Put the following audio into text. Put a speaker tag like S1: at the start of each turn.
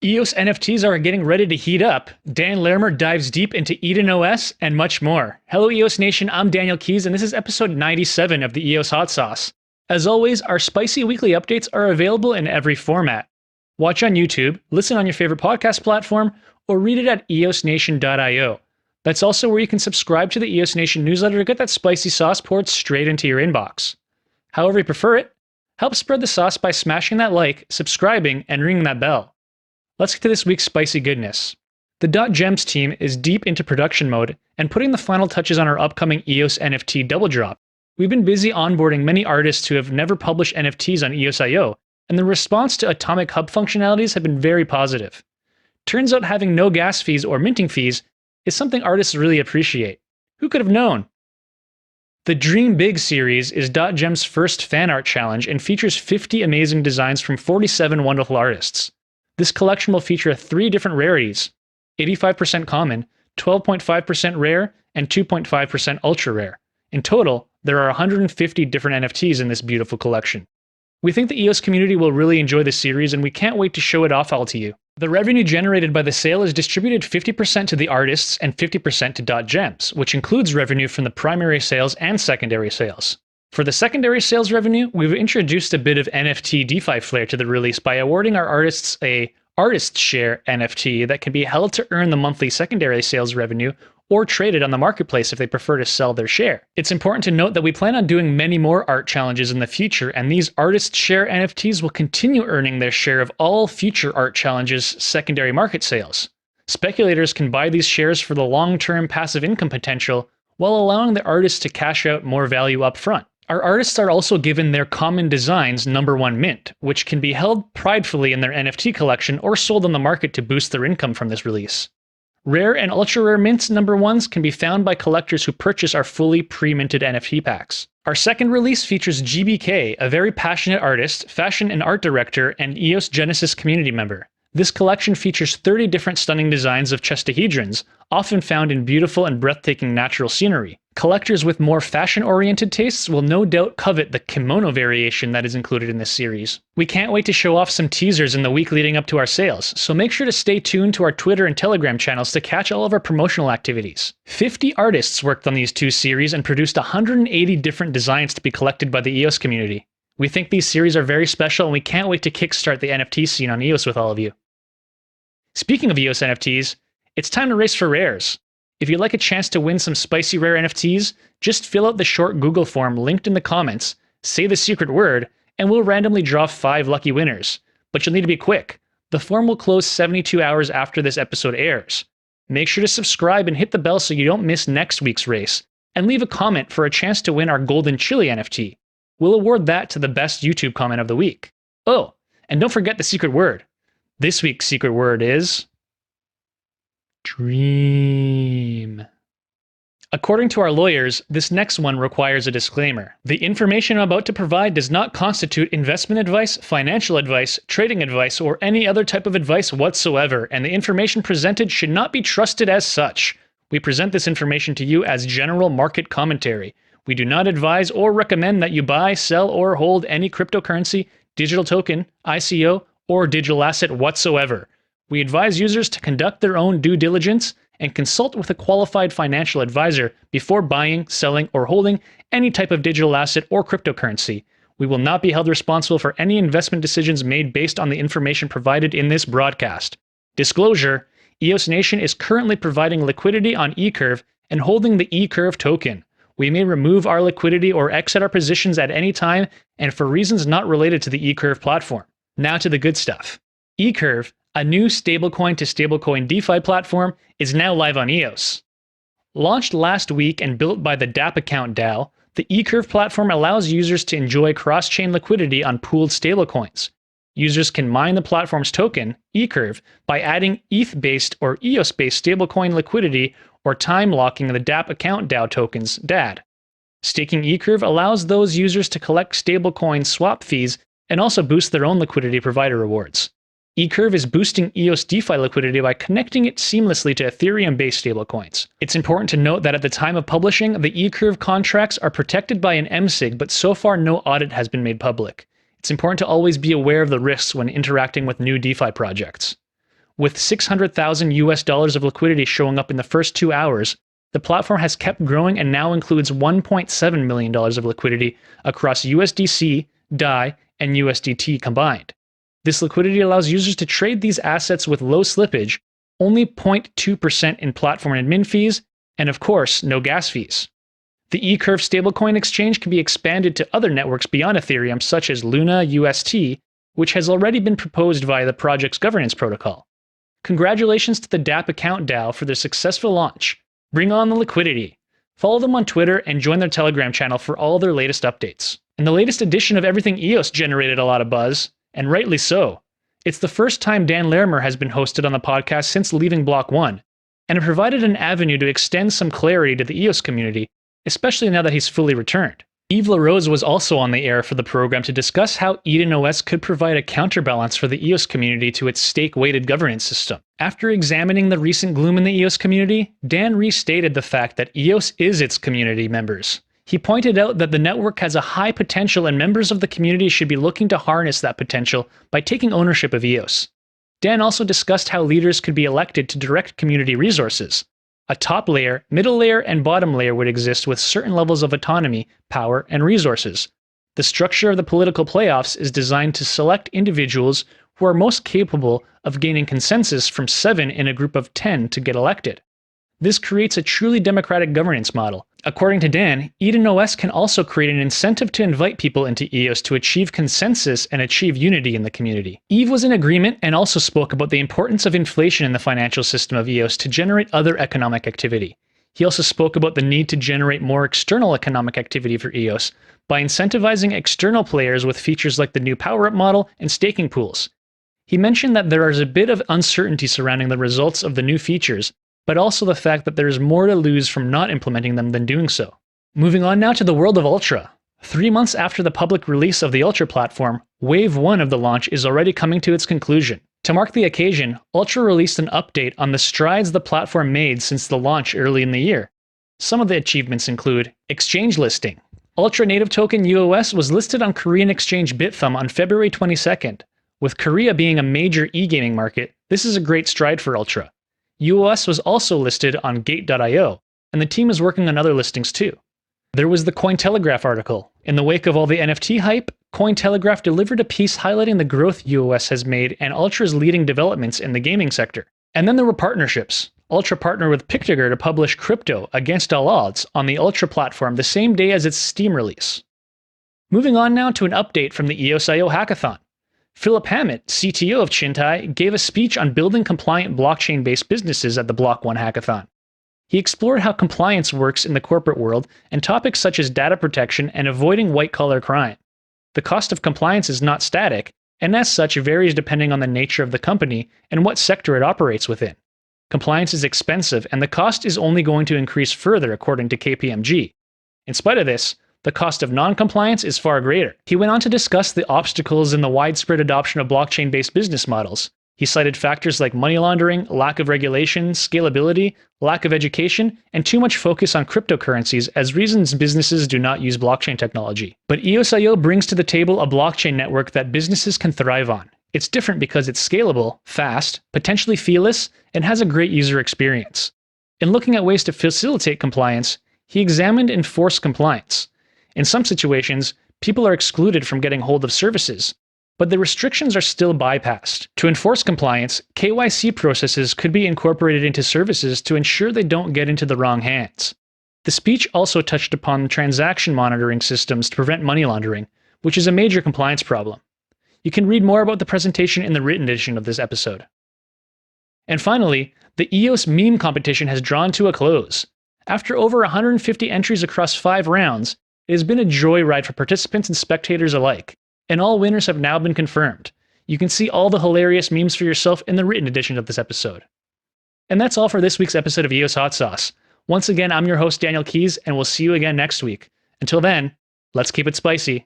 S1: EOS NFTs are getting ready to heat up. Dan Larimer dives deep into Eden OS and much more. Hello EOS Nation, I'm Daniel Keys and this is episode 97 of the EOS Hot Sauce. As always, our spicy weekly updates are available in every format. Watch on YouTube, listen on your favorite podcast platform, or read it at eosnation.io. That's also where you can subscribe to the EOS Nation newsletter to get that spicy sauce poured straight into your inbox. However you prefer it, help spread the sauce by smashing that like, subscribing, and ringing that bell. Let's get to this week's spicy goodness. The .gems team is deep into production mode and putting the final touches on our upcoming EOS NFT double drop. We've been busy onboarding many artists who have never published NFTs on EOSIO, and the response to Atomic Hub functionalities have been very positive. Turns out having no gas fees or minting fees is something artists really appreciate. Who could have known? The Dream Big series is .gem's first fan art challenge and features 50 amazing designs from 47 wonderful artists. This collection will feature 3 different rarities, 85% common, 12.5% rare, and 2.5% ultra rare. In total, there are 150 different NFTs in this beautiful collection. We think the EOS community will really enjoy this series and we can't wait to show it off all to you. The revenue generated by the sale is distributed 50% to the artists and 50% to .gems, which includes revenue from the primary sales and secondary sales. For the secondary sales revenue, we've introduced a bit of NFT DeFi flair to the release by awarding our artists a Artist Share NFT that can be held to earn the monthly secondary sales revenue or traded on the marketplace if they prefer to sell their share. It's important to note that we plan on doing many more art challenges in the future, and these Artist Share NFTs will continue earning their share of all future art challenges' secondary market sales. Speculators can buy these shares for the long-term passive income potential while allowing the artists to cash out more value up front. Our artists are also given their common designs #1 mint, which can be held pridefully in their NFT collection or sold on the market to boost their income from this release. Rare and ultra-rare mints #1s can be found by collectors who purchase our fully pre-minted NFT packs. Our second release features GBK, a very passionate artist, fashion and art director, and EOS Genesis community member. This collection features 30 different stunning designs of chestahedrons, often found in beautiful and breathtaking natural scenery. Collectors with more fashion-oriented tastes will no doubt covet the kimono variation that is included in this series. We can't wait to show off some teasers in the week leading up to our sales, so make sure to stay tuned to our Twitter and Telegram channels to catch all of our promotional activities. 50 artists worked on these 2 series and produced 180 different designs to be collected by the EOS community. We think these series are very special and we can't wait to kickstart the NFT scene on EOS with all of you. Speaking of EOS NFTs, it's time to race for rares. If you'd like a chance to win some spicy rare NFTs, just fill out the short Google form linked in the comments, say the secret word, and we'll randomly draw 5 lucky winners. But you'll need to be quick. The form will close 72 hours after this episode airs. Make sure to subscribe and hit the bell so you don't miss next week's race, and leave a comment for a chance to win our Golden Chili NFT. We'll award that to the best YouTube comment of the week. Oh, and don't forget the secret word. This week's secret word is dream. According to our lawyers, this next one requires a disclaimer. The information I'm about to provide does not constitute investment advice, financial advice, trading advice, or any other type of advice whatsoever, and the information presented should not be trusted as such. We present this information to you as general market commentary. We do not advise or recommend that you buy, sell, or hold any cryptocurrency, digital token, ICO, or digital asset whatsoever. We advise users to conduct their own due diligence and consult with a qualified financial advisor before buying, selling, or holding any type of digital asset or cryptocurrency. We will not be held responsible for any investment decisions made based on the information provided in this broadcast. Disclosure: EOS Nation is currently providing liquidity on eCurve and holding the eCurve token. We may remove our liquidity or exit our positions at any time and for reasons not related to the eCurve platform. Now to the good stuff. eCurve, a new stablecoin to stablecoin DeFi platform, is now live on EOS. Launched last week and built by the DApp account DAO, the eCurve platform allows users to enjoy cross-chain liquidity on pooled stablecoins. Users can mine the platform's token, eCurve, by adding ETH-based or EOS-based stablecoin liquidity or time-locking the DApp account DAO tokens, DAD. Staking eCurve allows those users to collect stablecoin swap fees and also boost their own liquidity provider rewards. eCurve is boosting EOS DeFi liquidity by connecting it seamlessly to Ethereum-based stablecoins. It's important to note that at the time of publishing, the eCurve contracts are protected by an MSIG, but so far no audit has been made public. It's important to always be aware of the risks when interacting with new DeFi projects. With $600,000 of liquidity showing up in the first 2 hours, the platform has kept growing and now includes $1.7 million of liquidity across USDC, DAI, and USDT combined. This liquidity allows users to trade these assets with low slippage, only 0.2% in platform admin fees, and of course, no gas fees. The eCurve stablecoin exchange can be expanded to other networks beyond Ethereum, such as Luna UST, which has already been proposed via the project's governance protocol. Congratulations to the DApp account DAO for their successful launch. Bring on the liquidity. Follow them on Twitter and join their Telegram channel for all their latest updates. And the latest edition of Everything EOS generated a lot of buzz, and rightly so. It's the first time Dan Larimer has been hosted on the podcast since leaving block.one, and it provided an avenue to extend some clarity to the EOS community, especially now that he's fully returned. Yves was also on the air for the program to discuss how EOS could provide a counterbalance for the EOS community to its stake-weighted governance system. After examining the recent gloom in the EOS community, Dan restated the fact that EOS is its community members. He pointed out that the network has a high potential and members of the community should be looking to harness that potential by taking ownership of EOS. Dan also discussed how leaders could be elected to direct community resources. A top layer, middle layer, and bottom layer would exist with certain levels of autonomy, power, and resources. The structure of the political playoffs is designed to select individuals who are most capable of gaining consensus from 7 in a group of 10 to get elected. This creates a truly democratic governance model. According to Dan, EOS can also create an incentive to invite people into EOS to achieve consensus and achieve unity in the community. Yves was in agreement and also spoke about the importance of inflation in the financial system of EOS to generate other economic activity. He also spoke about the need to generate more external economic activity for EOS by incentivizing external players with features like the new power-up model and staking pools. He mentioned that there is a bit of uncertainty surrounding the results of the new features, but also the fact that there is more to lose from not implementing them than doing so. Moving on now to the world of Ultra. 3 months after the public release of the Ultra platform, Wave 1 of the launch is already coming to its conclusion. To mark the occasion, Ultra released an update on the strides the platform made since the launch early in the year. Some of the achievements include exchange listing. Ultra native token EOS was listed on Korean exchange Bithumb on February 22nd. With Korea being a major e-gaming market, this is a great stride for Ultra. EOS was also listed on Gate.io, and the team is working on other listings too. There was the Cointelegraph article. In the wake of all the NFT hype, Cointelegraph delivered a piece highlighting the growth EOS has made and Ultra's leading developments in the gaming sector. And then there were partnerships. Ultra partnered with Pictiger to publish Crypto Against All Odds on the Ultra platform the same day as its Steam release. Moving on now to an update from the EOSIO hackathon. Philip Hammett, CTO of Chintai, gave a speech on building compliant blockchain-based businesses at the block.one hackathon. He explored how compliance works in the corporate world and topics such as data protection and avoiding white-collar crime. The cost of compliance is not static, and as such varies depending on the nature of the company and what sector it operates within. Compliance is expensive, and the cost is only going to increase further according to KPMG. In spite of this, the cost of non-compliance is far greater. He went on to discuss the obstacles in the widespread adoption of blockchain-based business models. He cited factors like money laundering, lack of regulation, scalability, lack of education, and too much focus on cryptocurrencies as reasons businesses do not use blockchain technology. But EOSIO brings to the table a blockchain network that businesses can thrive on. It's different because it's scalable, fast, potentially feeless, and has a great user experience. In looking at ways to facilitate compliance, he examined enforced compliance. In some situations, people are excluded from getting hold of services, but the restrictions are still bypassed. To enforce compliance, KYC processes could be incorporated into services to ensure they don't get into the wrong hands. The speech also touched upon transaction monitoring systems to prevent money laundering, which is a major compliance problem. You can read more about the presentation in the written edition of this episode. And finally, the EOS meme competition has drawn to a close. After over 150 entries across 5 rounds, it has been a joyride for participants and spectators alike, and all winners have now been confirmed. You can see all the hilarious memes for yourself in the written edition of this episode. And that's all for this week's episode of EOS Hot Sauce. Once again, I'm your host Daniel Keys, and we'll see you again next week. Until then, let's keep it spicy.